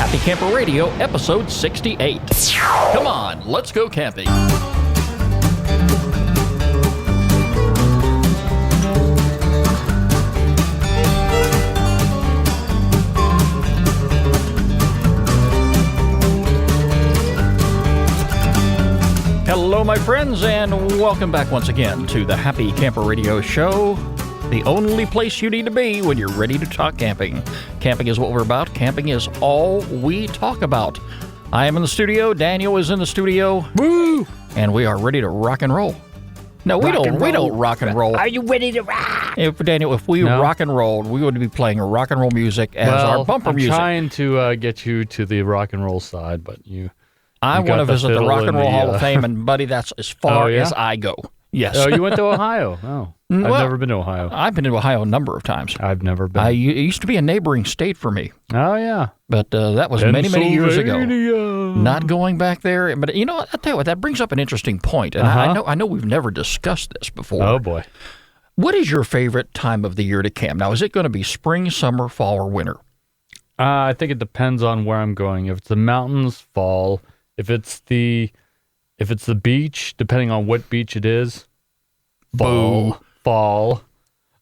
Happy Camper Radio, episode 68. Come on, let's go camping. Hello, my friends, and welcome back once again to the Happy Camper Radio Show, the only place you need to be when you're ready to talk camping. Camping is what we're about. Camping is all we talk about. I am in the studio. Daniel is in the studio. Woo! And we are ready to rock and roll. No, we don't rock and roll. Are you ready to rock? If we rock and rolled, we would be playing rock and roll music as our bumper music. I'm trying to get you to the rock and roll side, but I want to visit the Rock and Roll Hall of Fame, and buddy, that's as far as I go. Yes. Oh, you went to Ohio? Oh. I've never been to Ohio. I've been to Ohio a number of times. I've never been. It used to be a neighboring state for me. Oh, yeah. But that was many, many years ago. Not going back there. But, you know, I'll tell you what, that brings up an interesting point. And I know we've never discussed this before. Oh, boy. What is your favorite time of the year to camp? Now, is it going to be spring, summer, fall, or winter? I think it depends on where I'm going. If it's the mountains, fall. If it's the beach, depending on what beach it is, fall.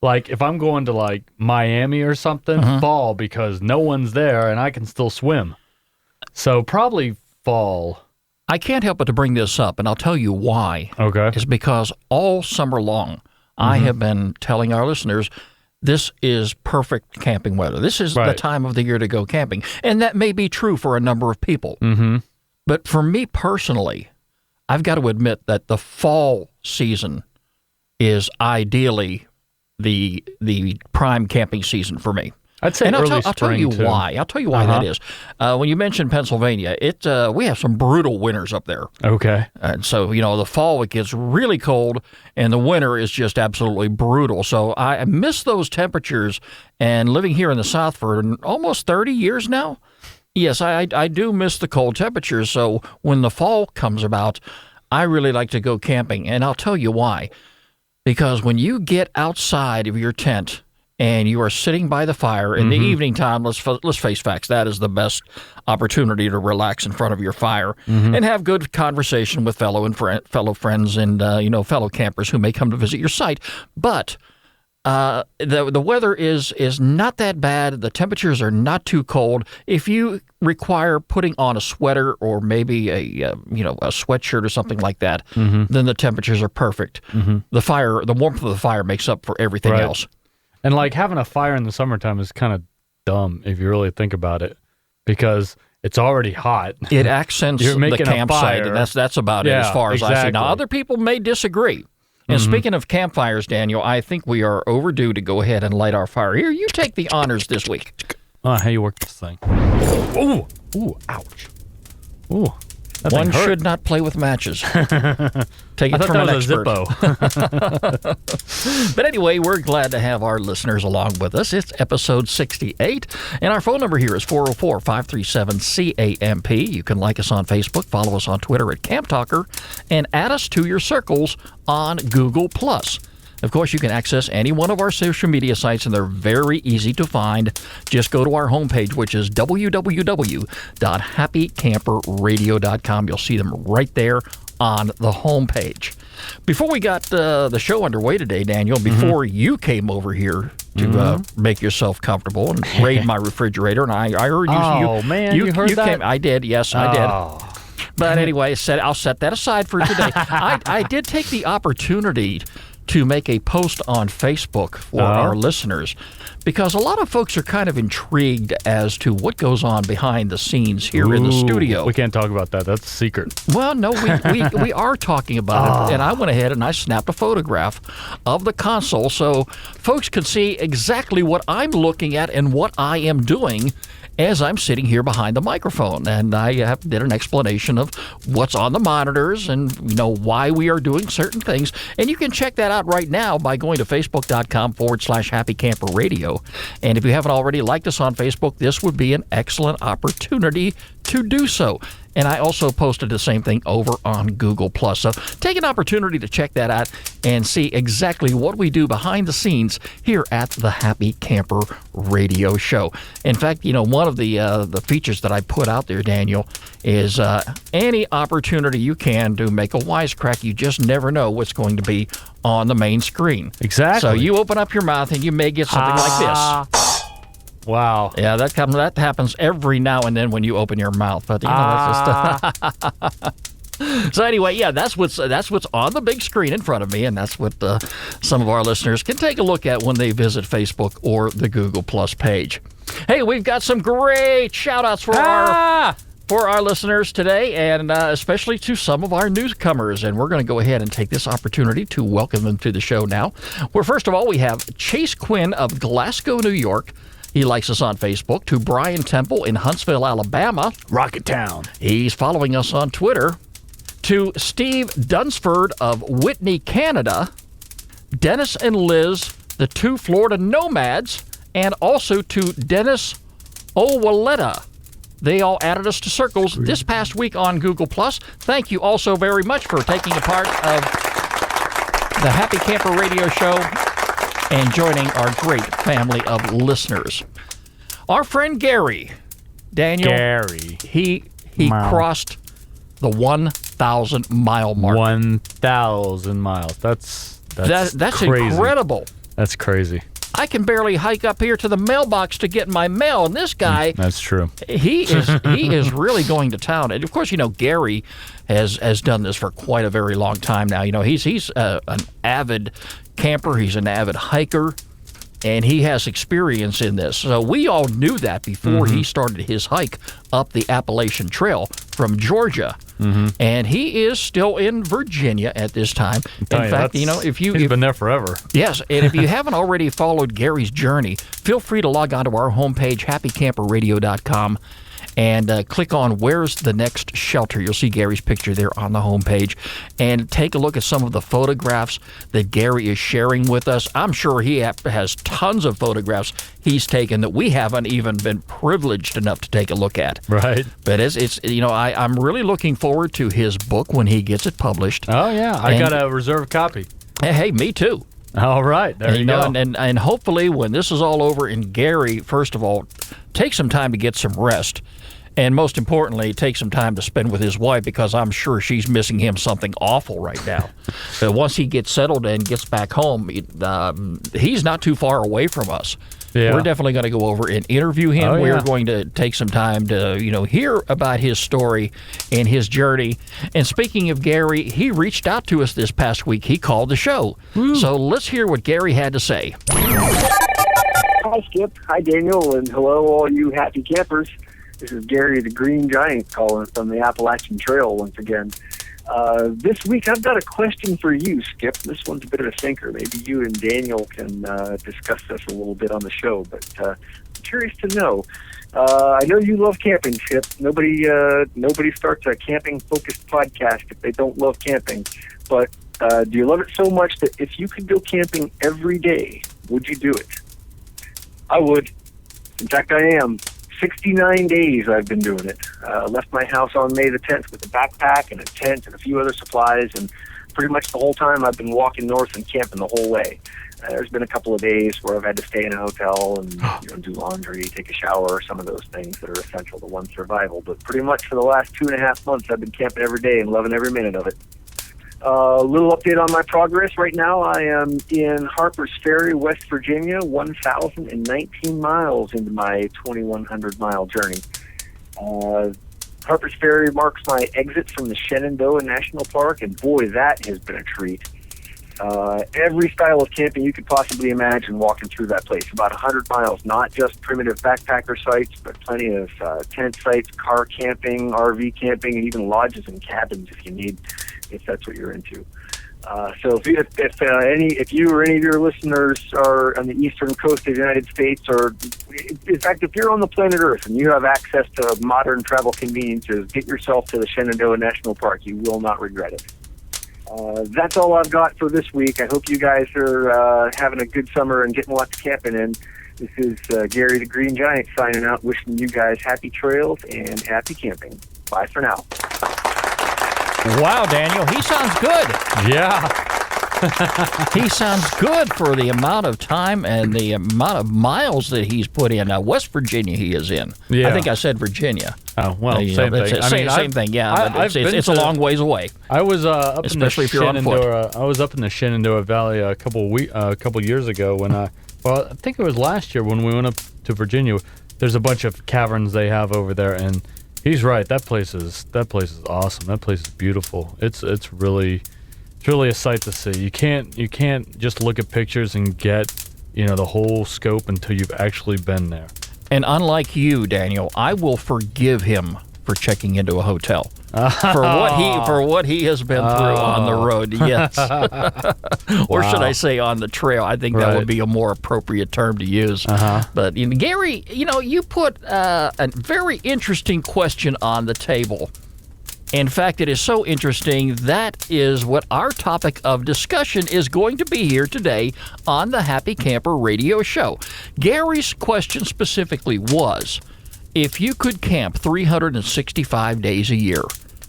Like if I'm going to like Miami or something, fall, because no one's there and I can still swim. So probably fall. I can't help but to bring this up, and I'll tell you why. Okay. It's because all summer long, I have been telling our listeners, this is perfect camping weather. This is the time of the year to go camping. And that may be true for a number of people. Mm-hmm. But for me personally, I've got to admit that the fall season is ideally the prime camping season for me. I'd say I'll early tell you spring, too. why. I'll tell you why that is. When you mentioned Pennsylvania, we have some brutal winters up there. Okay. And so, you know, the fall it gets really cold, and the winter is just absolutely brutal. So I miss those temperatures, and living here in the South for almost 30 years now, yes, I do miss the cold temperatures. So when the fall comes about, I really like to go camping, and I'll tell you why. Because when you get outside of your tent and you are sitting by the fire in the evening time, let's face facts, that is the best opportunity to relax in front of your fire and have good conversation with fellow friends and fellow campers who may come to visit your site. But the weather is not that bad. The temperatures are not too cold. If you require putting on a sweater or maybe a sweatshirt or something like that, then the temperatures are perfect. The warmth of the fire makes up for everything else. And like having a fire in the summertime is kind of dumb if you really think about it, because it's already hot. It accents the campsite, and that's about it as far as I see. Now, other people may disagree. And speaking of campfires, Daniel, I think we are overdue to go ahead and light our fire. Here, you take the honors this week. How you work this thing? Ooh, ouch. Ooh, one should not play with matches. Take it from an expert. But anyway, we're glad to have our listeners along with us. It's episode 68, and our phone number here is 404-537-CAMP. You can like us on Facebook, follow us on Twitter at Camp Talker, and add us to your circles on Google+. Of course, you can access any one of our social media sites, and they're very easy to find. Just go to our homepage, which is www.happycamperradio.com. You'll see them right there on the homepage. Before we got the show underway today, Daniel, before you came over here to make yourself comfortable and raid my refrigerator, and I heard you. Oh, man, you heard that? I did, yes, I did. But anyway, I'll set that aside for today. I did take the opportunity to make a post on Facebook for our listeners, because a lot of folks are kind of intrigued as to what goes on behind the scenes here in the studio. We can't talk about that. That's a secret. Well, no, we are talking about it, and I went ahead and I snapped a photograph of the console so folks could see exactly what I'm looking at and what I am doing as I'm sitting here behind the microphone. And I did an explanation of what's on the monitors and, why we are doing certain things. And you can check that out right now by going to facebook.com/Happy Camper Radio. And if you haven't already liked us on Facebook, this would be an excellent opportunity to do so. And I also posted the same thing over on Google+. So take an opportunity to check that out and see exactly what we do behind the scenes here at the Happy Camper Radio Show. In fact, one of the features that I put out there, Daniel, is any opportunity you can to make a wisecrack. You just never know what's going to be on the main screen. Exactly. So you open up your mouth and you may get something like this. Wow. Yeah, that happens every now and then when you open your mouth. But that's just. So anyway, yeah, that's what's on the big screen in front of me, and that's what some of our listeners can take a look at when they visit Facebook or the Google Plus page. Hey, we've got some great shout-outs for our listeners today, and especially to some of our newcomers. And we're going to go ahead and take this opportunity to welcome them to the show now. Well, first of all, we have Chase Quinn of Glasgow, New York. He likes us on Facebook. To Brian Temple in Huntsville, Alabama. Rocket Town. He's following us on Twitter. To Steve Dunsford of Whitney, Canada. Dennis and Liz, the two Florida nomads. And also to Dennis Owaleta. They all added us to circles this past week on Google+. Thank you all so very much for taking a part of the Happy Camper Radio Show and joining our great family of listeners. Our friend Gary, Daniel, he crossed the 1,000-mile mark. 1,000 miles. That's crazy. Incredible. That's crazy. I can barely hike up here to the mailbox to get my mail, and this guy, that's true. He is really going to town. And of course, Gary has done this for quite a very long time now. He's an avid camper. He's an avid hiker, and he has experience in this. So we all knew that before he started his hike up the Appalachian Trail from Georgia. And he is still in Virginia at this time. In fact, he's been there forever. Yes, and if you haven't already followed Gary's journey, feel free to log on to our homepage, happycamperradio.com, and click on Where's the Next Shelter. You'll see Gary's picture there on the homepage. And take a look at some of the photographs that Gary is sharing with us. I'm sure he has tons of photographs he's taken that we haven't even been privileged enough to take a look at. Right. But I'm really looking forward to his book when he gets it published. Oh, yeah. I got a reserved copy. Hey, me too. All right. There you go. And hopefully when this is all over, and Gary, first of all, take some time to get some rest. And most importantly, take some time to spend with his wife, because I'm sure she's missing him something awful right now. But once he gets settled and gets back home, he's not too far away from us. Yeah. We're definitely going to go over and interview him. We're going to take some time to, hear about his story and his journey. And speaking of Gary, he reached out to us this past week. He called the show. Woo. So let's hear what Gary had to say. Hi, Skip. Hi, Daniel. And hello, all you happy campers. This is Gary the Green Giant calling from the Appalachian Trail once again. This week I've got a question for you, Skip. This one's a bit of a stinker. Maybe you and Daniel can discuss this a little bit on the show, but I'm curious to know. I know you love camping, Skip. Nobody starts a camping-focused podcast if they don't love camping. But do you love it so much that if you could go camping every day, would you do it? I would. In fact, I am. 69 days I've been doing it. Left my house on May the 10th with a backpack and a tent and a few other supplies, and pretty much the whole time I've been walking north and camping the whole way. There's been a couple of days where I've had to stay in a hotel and do laundry, take a shower, some of those things that are essential to one's survival. But pretty much for the last 2.5 months I've been camping every day and loving every minute of it. A little update on my progress. Right now I am in Harper's Ferry, West Virginia, 1,019 miles into my 2,100-mile journey. Harper's Ferry marks my exit from the Shenandoah National Park, and boy, that has been a treat. Every style of camping you could possibly imagine walking through that place. About 100 miles, not just primitive backpacker sites, but plenty of tent sites, car camping, RV camping, and even lodges and cabins if that's what you're into. So if you or any of your listeners are on the eastern coast of the United States, or in fact, if you're on the planet Earth and you have access to modern travel conveniences, get yourself to the Shenandoah National Park. You will not regret it. That's all I've got for this week. I hope you guys are having a good summer and getting lots of camping in. This is Gary the Green Giant signing out, wishing you guys happy trails and happy camping. Bye for now. Wow, Daniel, he sounds good. Yeah. He sounds good for the amount of time and the amount of miles that he's put in. West Virginia he is in. Yeah. I think I said Virginia. Oh, well, same thing. Same thing, yeah. But it's a long ways away. I was up especially if you're on foot. I was up in the Shenandoah Valley a couple years ago when I think it was last year when we went up to Virginia. There's a bunch of caverns they have over there, and he's right. That place is awesome. That place is beautiful. It's really a sight to see. You can't just look at pictures and get the whole scope until you've actually been there. And unlike you, Daniel, I will forgive him for checking into a hotel for what he has been through on the road. Yes, or should I say on the trail? I think that would be a more appropriate term to use. But Gary, you put a very interesting question on the table. In fact, it is so interesting. That is what our topic of discussion is going to be here today on the Happy Camper Radio Show. Gary's question specifically was, if you could camp 365 days a year,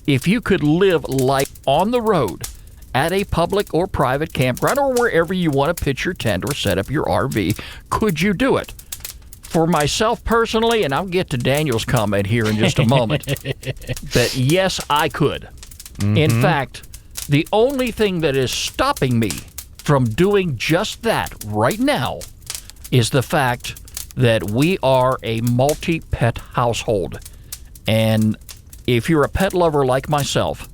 if you could live life on the road at a public or private campground or wherever you want to pitch your tent or set up your RV, could you do it? For myself personally, and I'll get to Daniel's comment here in just a moment, that yes, I could. In fact, the only thing that is stopping me from doing just that right now is the fact that we are a multi-pet household. And if you're a pet lover like myself,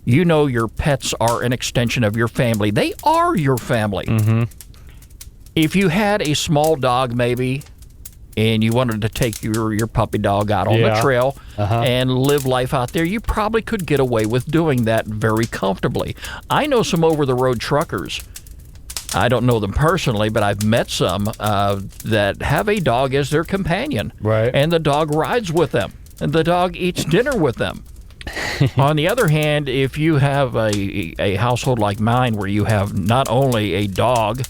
you know your pets are an extension of your family. They are your family. If you had a small dog maybe, and you wanted to take your puppy dog out on the trail and live life out there, you probably could get away with doing that very comfortably. I know some over-the-road truckers. I don't know them personally, but I've met some that have a dog as their companion. Right. And the dog rides with them, and the dog eats dinner with them. On the other hand, if you have a household like mine where you have not only a dog,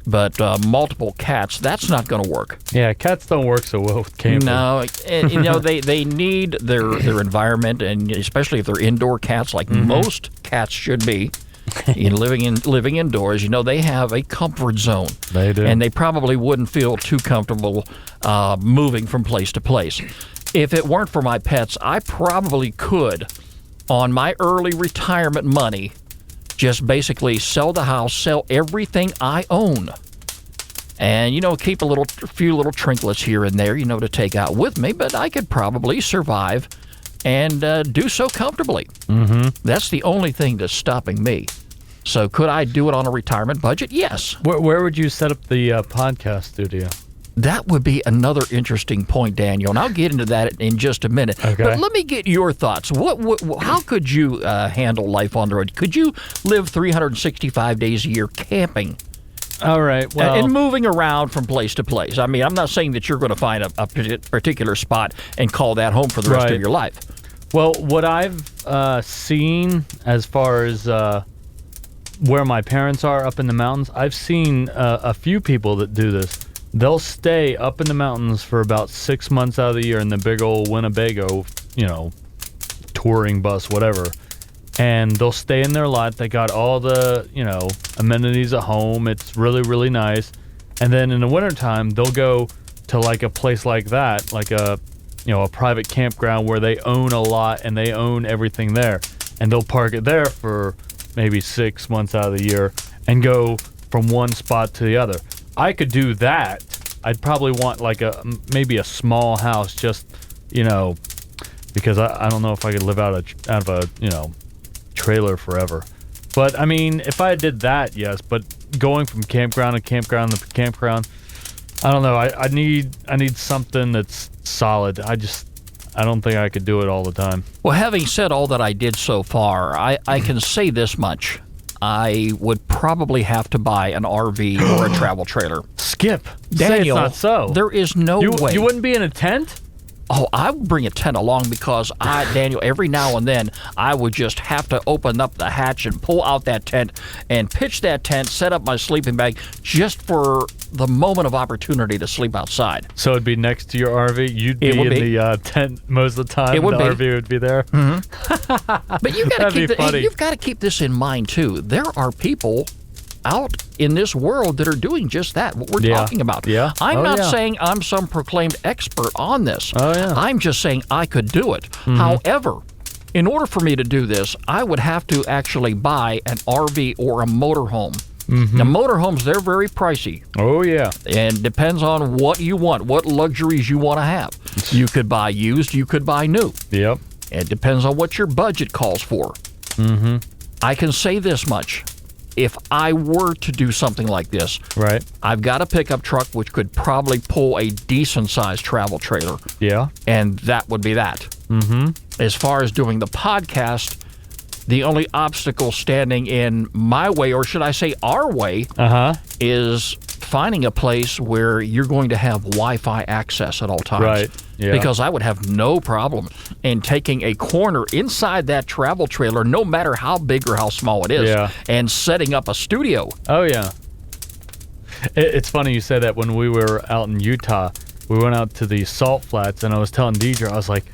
but multiple cats, that's not going to work. Yeah, cats don't work so well with camping. No, and, they need their environment, and especially if they're indoor cats, like most cats should be, living indoors. They have a comfort zone. They do, and they probably wouldn't feel too comfortable moving from place to place. If it weren't for my pets, I probably could, on my early retirement money, just basically sell the house, sell everything I own, and, keep a few little trinkets here and there, to take out with me, but I could probably survive and do so comfortably. That's the only thing that's stopping me. So could I do it on a retirement budget? Yes. Where would you set up the podcast studio? That would be another interesting point, Daniel, and I'll get into that in just a minute. Okay. But let me get your thoughts. How could you handle life on the road? Could you live 365 days a year camping? All right. Well, and moving around from place to place. I mean, I'm not saying that you're going to find a particular spot and call that home for the rest of your life. Well, what I've seen as far as where my parents are up in the mountains, I've seen a few people that do this. They'll stay up in the mountains for about 6 months out of the year in the big old Winnebago, touring bus, whatever. And they'll stay in their lot. They got all the, amenities at home. It's really, really nice. And then in the wintertime, they'll go to like a place like that, like a private campground where they own a lot and they own everything there. And they'll park it there for maybe 6 months out of the year and go from one spot to the other. I could do that. I'd probably want like maybe a small house, just because I don't know if I could live out of a trailer forever. But I mean, if I did that, yes. But going from campground to campground to campground, I don't know. I need something that's solid. I don't think I could do it all the time. Well, having said all that I did so far, I can say this much. I would probably have to buy an RV or a travel trailer. Skip. Daniel, say it's not so. There is no way. You wouldn't be in a tent? Oh, I would bring a tent along because Daniel, every now and then I would just have to open up the hatch and pull out that tent and pitch that tent, set up my sleeping bag just for the moment of opportunity to sleep outside. So it'd be next to your RV. You'd be in the tent most of the time. It would the be. RV would be there. Mm-hmm. But you've got to keep this in mind too. There are people out in this world that are doing just that, what we're talking about. Yeah. I'm not saying I'm some proclaimed expert on this. Oh, yeah. I'm just saying I could do it. Mm-hmm. However, in order for me to do this, I would have to actually buy an RV or a motorhome. Mm-hmm. Now, motorhomes, they're very pricey. Oh, yeah. And depends on what you want, what luxuries you want to have. You could buy used, you could buy new. Yep. It depends on what your budget calls for. Mm-hmm. I can say this much. If I were to do something like this, right, I've got a pickup truck which could probably pull a decent-sized travel trailer. Yeah. And that would be that. Mm-hmm. As far as doing the podcast, the only obstacle standing in my way, or should I say our way, is finding a place where you're going to have Wi-Fi access at all times. Right. Yeah. Because I would have no problem in taking a corner inside that travel trailer, no matter how big or how small it is, and setting up a studio. Oh, yeah. It's funny you say that. When we were out in Utah, we went out to the salt flats, and I was telling Deidre, I was like,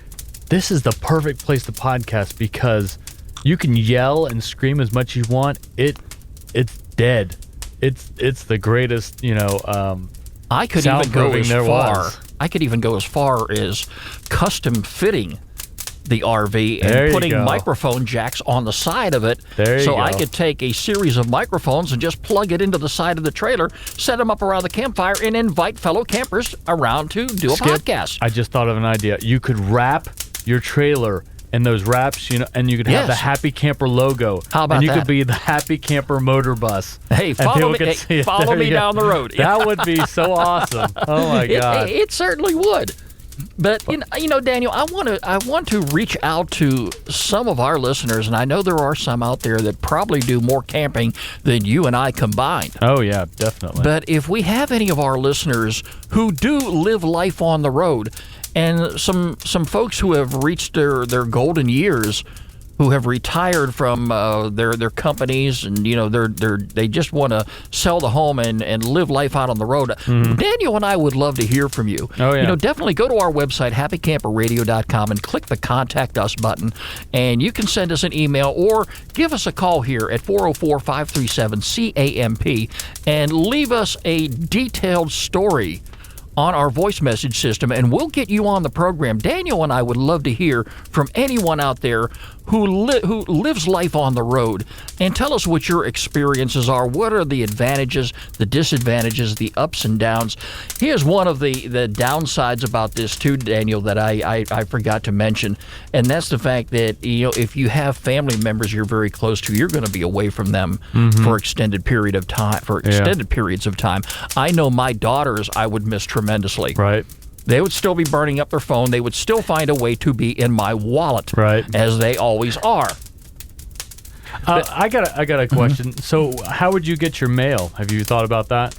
this is the perfect place to podcast because you can yell and scream as much as you want. It's dead. It's the greatest, I could even go as far. I could even go as far as custom fitting the RV and putting microphone jacks on the side of it. I could take a series of microphones and just plug it into the side of the trailer, set them up around the campfire, and invite fellow campers around to do a podcast. I just thought of an idea. You could wrap your trailer in those wraps, and you could have the Happy Camper logo. How about that? And you could be the Happy Camper motor bus. Hey, follow me down the road. That would be so awesome. Oh my God. It certainly would. But Daniel, I want to reach out to some of our listeners, and I know there are some out there that probably do more camping than you and I combined. Oh yeah, definitely. But if we have any of our listeners who do live life on the road, and some folks who have reached their golden years, who have retired from their companies, and they just want to sell the home and live life out on the road. Mm-hmm. Daniel and I would love to hear from you. Oh, yeah. Definitely go to our website, happycamperradio.com, and click the Contact Us button, and you can send us an email or give us a call here at 404-537-CAMP and leave us a detailed story on our voice message system, and we'll get you on the program. Daniel and I would love to hear from anyone out there who lives life on the road, and tell us what your experiences are. What are the advantages, the disadvantages, the ups and downs? Here's one of the downsides about this too, Daniel, that I forgot to mention, and that's the fact that if you have family members you're very close to, you're going to be away from them for extended periods of time. I know my daughters I would miss tremendously. Right. They would still be burning up their phone. They would still find a way to be in my wallet, as they always are. I got a question. Mm-hmm. So how would you get your mail? Have you thought about that?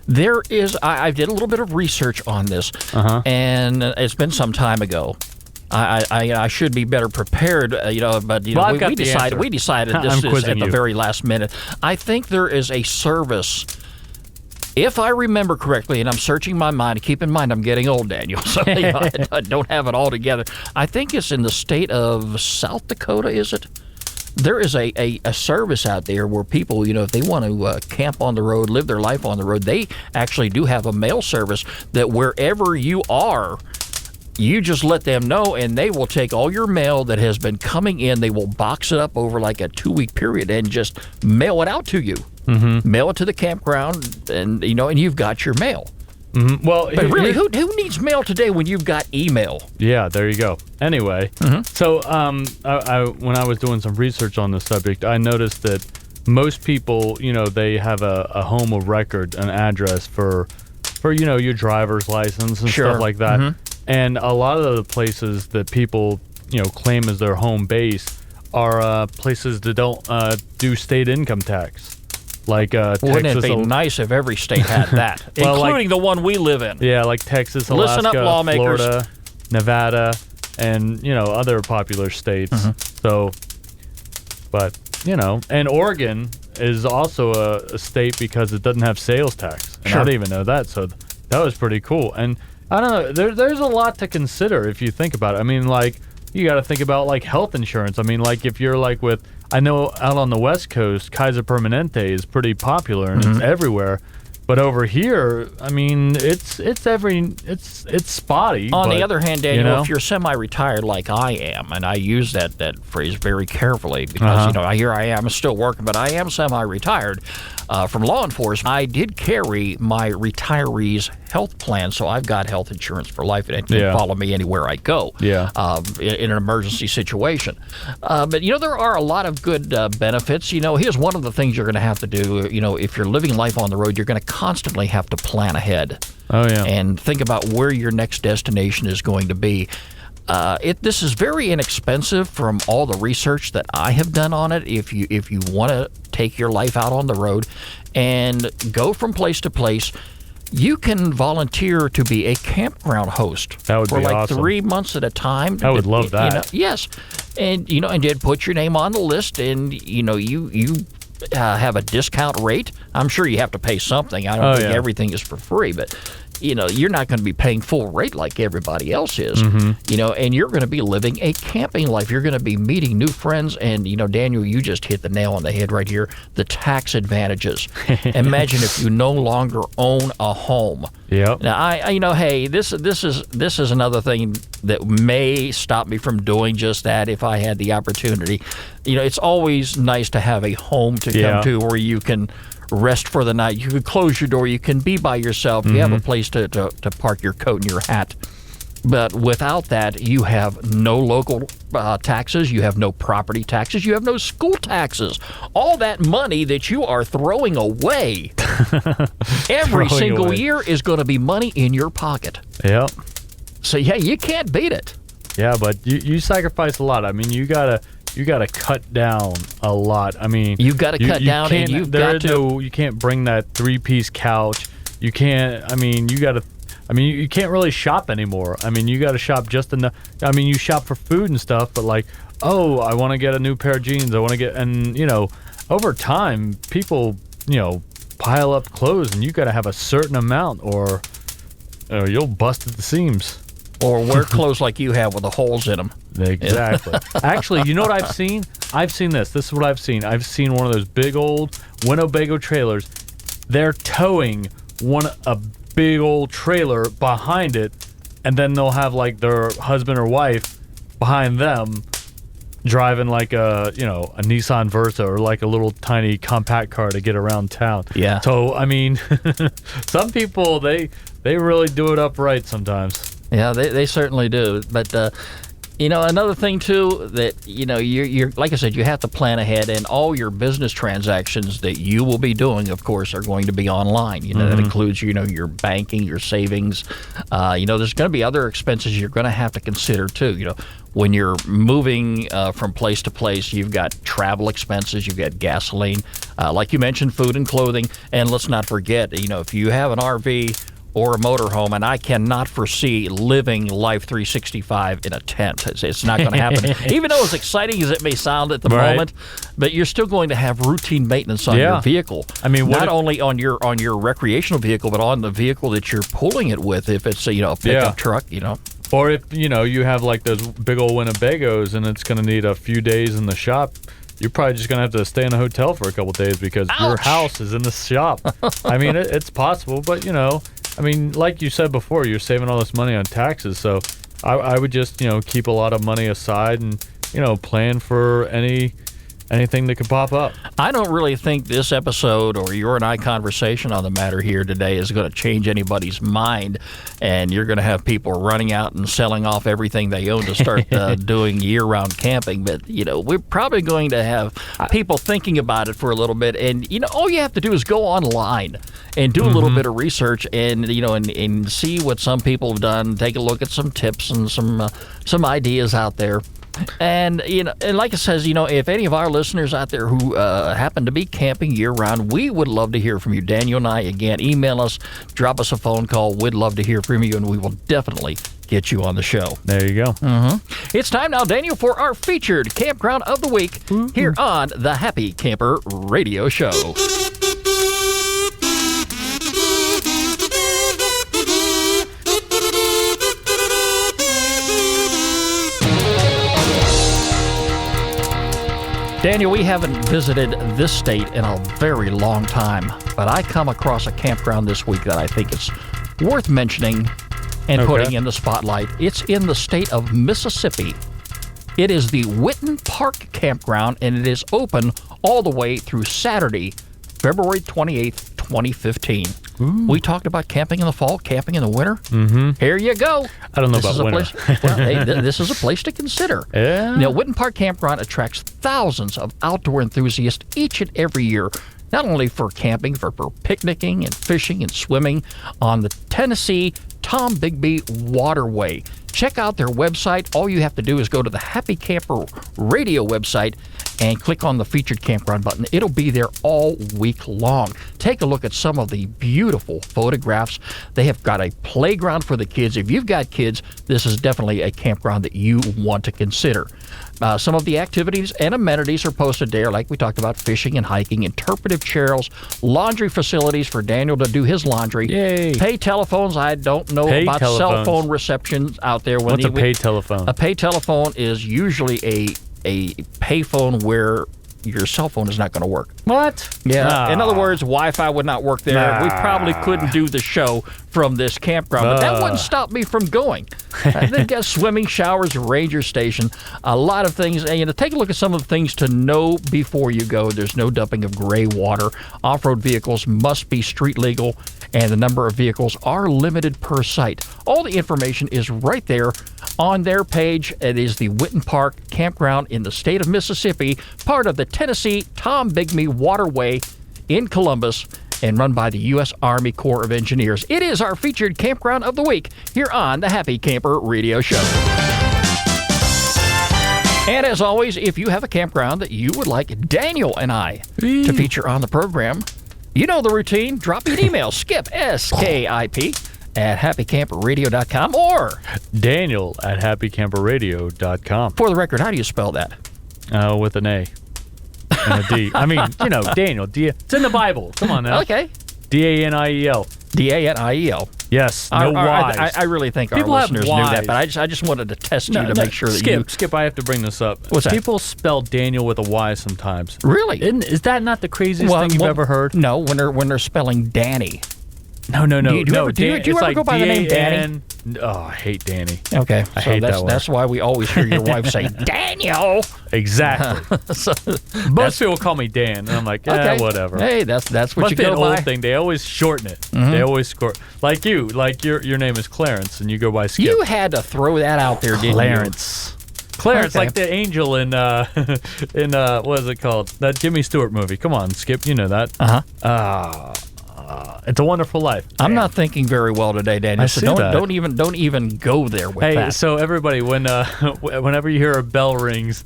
There is. I did a little bit of research on this, and it's been some time ago. I should be better prepared, but we decided this is at the very last minute. I think there is a service. If I remember correctly, and I'm searching my mind, keep in mind I'm getting old, Daniel, so I don't have it all together. I think it's in the state of South Dakota, is it? There is a service out there where people, if they want to camp on the road, live their life on the road, they actually do have a mail service that wherever you are, you just let them know, and they will take all your mail that has been coming in. They will box it up over like a 2-week period and just mail it out to you. Mm-hmm. Mail it to the campground, and and you've got your mail. Mm-hmm. Well, but really, who needs mail today when you've got email? Yeah, there you go. Anyway, so when I was doing some research on the subject, I noticed that most people, they have a home of record, an address for your driver's license and stuff like that. Mm-hmm. And a lot of the places that people, claim as their home base are places that don't do state income tax. Like Texas. Wouldn't it be nice if every state had that, including the one we live in? Yeah, like Texas, Alaska, Listen up, lawmakers. Florida. Nevada, and other popular states. So, but and Oregon is also a state because it doesn't have sales tax. And I didn't even know that, so that was pretty cool. And I don't know, there's a lot to consider if you think about it. I mean, like, you got to think about like health insurance. I mean, like if you're like I know out on the West Coast, Kaiser Permanente is pretty popular and it's everywhere. But over here, I mean, it's spotty. On the other hand, Daniel, if you're semi-retired like I am, and I use that phrase very carefully because here I am still working, but I am semi-retired from law enforcement. I did carry my retirees health plan, so I've got health insurance for life, and it can follow me anywhere I go. In an emergency situation. But there are a lot of good benefits. Here's one of the things you're going to have to do. If you're living life on the road, you're going to constantly have to plan ahead. And think about where your next destination is going to be. This is very inexpensive from all the research that I have done on it. If you want to take your life out on the road and go from place to place, you can volunteer to be a campground host for like awesome. 3 months at a time. I would love that. Yes, and and then put your name on the list, and you have a discount rate. I'm sure you have to pay something. I don't think everything is for free, but you're not going to be paying full rate like everybody else is. And you're going to be living a camping life. You're going to be meeting new friends, and Daniel, you just hit the nail on the head right here. The tax advantages. Imagine if you no longer own a home. Yep. Now hey, this is another thing that may stop me from doing just that if I had the opportunity. It's always nice to have a home to come to where you can rest for the night. You can close your door. You can be by yourself. You have a place to park your coat and your hat. But without that, you have no local taxes. You have no property taxes. You have no school taxes. All that money that you are throwing away every single year is going to be money in your pocket. Yep. So, you can't beat it. Yeah, but you sacrifice a lot. I mean, you gotta cut down a lot. I mean, you've got to cut down, and you can't bring that 3-piece couch. You can't. I mean, you can't really shop anymore. I mean, you got to shop just enough. I mean, you shop for food and stuff, but like, I want to get a new pair of jeans. I want to get, and over time, people, pile up clothes, and you got to have a certain amount, or you'll bust at the seams. Or wear clothes like you have with the holes in them. Exactly. Actually, you know what I've seen? I've seen this. This is what I've seen. I've seen one of those big old Winnebago trailers. They're towing a big old trailer behind it, and then they'll have like their husband or wife behind them driving like a Nissan Versa or like a little tiny compact car to get around town. Yeah. So, I mean, some people, they really do it upright sometimes. Yeah, they certainly do. But, another thing, too, that, you're like I said, you have to plan ahead, and all your business transactions that you will be doing, of course, are going to be online. That includes, your banking, your savings. There's going to be other expenses you're going to have to consider, too. When you're moving from place to place, you've got travel expenses, you've got gasoline, like you mentioned, food and clothing. And let's not forget, if you have an RV or a motorhome, and I cannot foresee living Life 365 in a tent. It's not going to happen. Even though as exciting as it may sound at the moment, but you're still going to have routine maintenance on your vehicle. I mean, not only on your recreational vehicle, but on the vehicle that you're pulling it with, if it's a pickup truck, Or if, you have like those big old Winnebagos and it's going to need a few days in the shop, you're probably just going to have to stay in a hotel for a couple days because your house is in the shop. I mean, it's possible, but, I mean, like you said before, you're saving all this money on taxes, so I would just, keep a lot of money aside and, plan for anything that could pop up. I don't really think this episode or your and I conversation on the matter here today is going to change anybody's mind, and you're going to have people running out and selling off everything they own to start doing year-round camping. But, we're probably going to have people thinking about it for a little bit, and, all you have to do is go online and do a little bit of research and, and see what some people have done, take a look at some tips and some ideas out there. And, and like it says, if any of our listeners out there who happen to be camping year-round, we would love to hear from you. Daniel and I, again, email us, drop us a phone call. We'd love to hear from you, and we will definitely get you on the show. There you go. It's time now, Daniel, for our featured campground of the week here on the Happy Camper Radio Show. Daniel, we haven't visited this state in a very long time, but I come across a campground this week that I think is worth mentioning and putting in the spotlight. It's in the state of Mississippi. It is the Witten Park Campground, and it is open all the way through Saturday, February 28th, 2015. We talked about camping in the fall, camping in the winter. Here you go. I don't know about winter. This is a place to consider. Yeah. Now, Witten Park Campground attracts thousands of outdoor enthusiasts each and every year, not only for camping, but for picnicking and fishing and swimming on the Tennessee Tom Bigby Waterway. Check out their website. All you have to do is go to the Happy Camper Radio website and click on the featured campground button. It'll be there all week long. Take a look at some of the beautiful photographs. They have got a playground for the kids. If you've got kids, this is definitely a campground that you want to consider. Some of the activities and amenities are posted there, like we talked about, fishing and hiking, interpretive chairs, laundry facilities for Daniel to do his laundry. Yay. Pay telephones. I don't know about cell phone reception out there. What's a pay telephone? A pay telephone is usually a payphone where your cell phone is not going to work. What? Yeah. In other words, Wi-Fi would not work there. We probably couldn't do the show from this campground, but that wouldn't stop me from going. They've got swimming, showers, ranger station, a lot of things. And take a look at some of the things to know before you go. There's no dumping of gray water. Off-road vehicles must be street legal, and the number of vehicles are limited per site. All the information is right there on their page. It is the Witten Park Campground in the state of Mississippi, part of the Tennessee Tom Bigby Waterway in Columbus, and run by the U.S. Army Corps of Engineers. It is our featured campground of the week here on the Happy Camper Radio Show. And as always, if you have a campground that you would like Daniel and I to feature on the program, you know the routine. Drop me an email, Skip, S-K-I-P, at happycamperradio.com, or Daniel at happycamperradio.com. For the record, how do you spell that? With an A and a D. I mean, Daniel. It's in the Bible. Come on now. Okay. D-A-N-I-E-L. D-A-N-I-E-L. Yes. No Y's. I really think People our have listeners knew that, Ys. but I just wanted to test you to make sure that Skip, I have to bring this up. What's that? People spell Daniel with a Y sometimes. Really? Is that not the craziest thing you've ever heard? No, when they're spelling Danny. No. Do you ever go by the name Danny? Oh, I hate Danny. Okay, I hate that one. That's why we always hear your wife say Daniel. Exactly. Most people call me Dan, and I'm like, whatever. Hey, that's what Must you be go an by. old thing. They always shorten it. They always score. Like you. Like your name is Clarence, and you go by Skip. You had to throw that out there, didn't Clarence, like the angel in what is it called? That Jimmy Stewart movie. Come on, Skip, you know that. It's a Wonderful Life. I'm not thinking very well today, Daniel. So don't even go there with that. Hey, so everybody, whenever you hear a bell rings,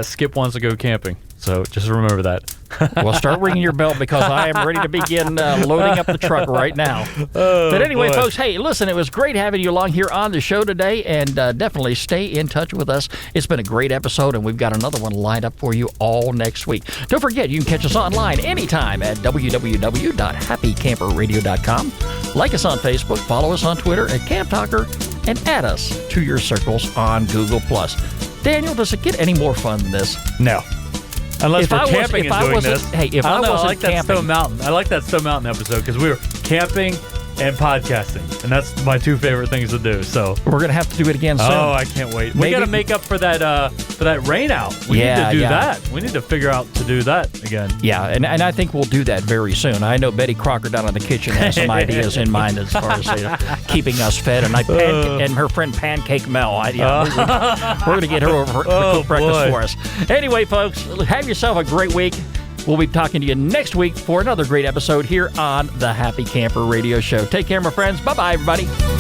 Skip wants to go camping. So just remember that. Well, start ringing your bell because I am ready to begin loading up the truck right now. But anyway, folks, hey, listen, it was great having you along here on the show today, and definitely stay in touch with us. It's been a great episode, and we've got another one lined up for you all next week. Don't forget, you can catch us online anytime at www.happycamperradio.com. Like us on Facebook, follow us on Twitter at Camp Talker, and add us to your circles on Google+. Daniel, does it get any more fun than this? No. Unless we're camping and doing this. Hey, if I wasn't camping. I like that Stone Mountain episode because we were camping and podcasting, and that's my two favorite things to do. So we're gonna have to do it again soon. Oh, I can't wait. We got to make up for that rain out. We need to do that. We need to figure out to do that again. Yeah, and I think we'll do that very soon. I know Betty Crocker down in the kitchen has some ideas in mind as far as keeping us fed, and and her friend Pancake Mel. We're gonna get her over to cook breakfast for us. Anyway, folks, have yourself a great week. We'll be talking to you next week for another great episode here on the Happy Camper Radio Show. Take care, my friends. Bye-bye, everybody.